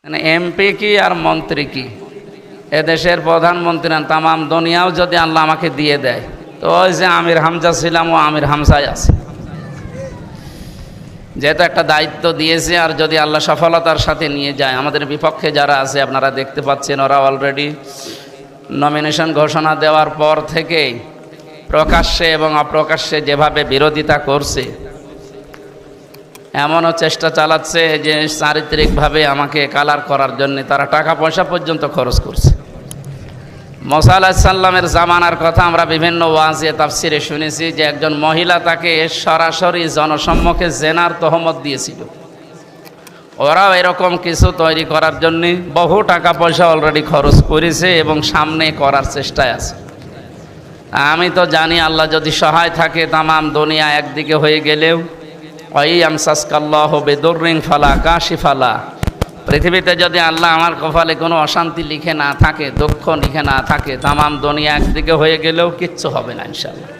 মানে এমপি কি আর মন্ত্রী কি, এদেশের প্রধানমন্ত্রী না, তামাম দুনিয়াও যদি আল্লাহ আমাকে দিয়ে দেয়, তো ওই যে আমির হামজা ছিলাম ও আমির হামজাই আছে। যেহেতু একটা দায়িত্ব দিয়েছে, আর যদি আল্লাহ সফলতার সাথে নিয়ে যায়, আমাদের বিপক্ষে যারা আছে আপনারা দেখতে পাচ্ছেন, ওরা অলরেডি নমিনেশন ঘোষণা দেওয়ার পর থেকেই প্রকাশ্যে এবং অপ্রকাশ্যে যেভাবে বিরোধিতা করছে, এমনও চেষ্টা চালাচ্ছে যে চারিত্রিকভাবে আমাকে কালার করার জন্য তারা টাকা পয়সা পর্যন্ত খরচ করছে। মুসা আলাইহিস সালামের জামানার কথা আমরা বিভিন্ন ওয়াজে তাফসিরে শুনেছি যে একজন মহিলা তাকে সরাসরি জনসম্মুখে জেনার তহমত দিয়েছিল। ওরাও এরকম কিছু তৈরি করার জন্য বহু টাকা পয়সা অলরেডি খরচ করেছে এবং সামনে করার চেষ্টায় আছে। আমি তো জানি আল্লাহ যদি সহায় থাকে, তামাম দুনিয়া একদিকে হয়ে গেলেও ওই আমসাসকাল্লাহু বিদুররিন ফালা কাশিফা লা, পৃথিবীতে যদি আল্লাহ আমার কপালে কোনো অশান্তি লিখে না থাকে, দুঃখ লিখে না থাকে, তামাম দুনিয়া একদিকে হয়ে গেলেও কিচ্ছু হবে না ইনশাআল্লাহ।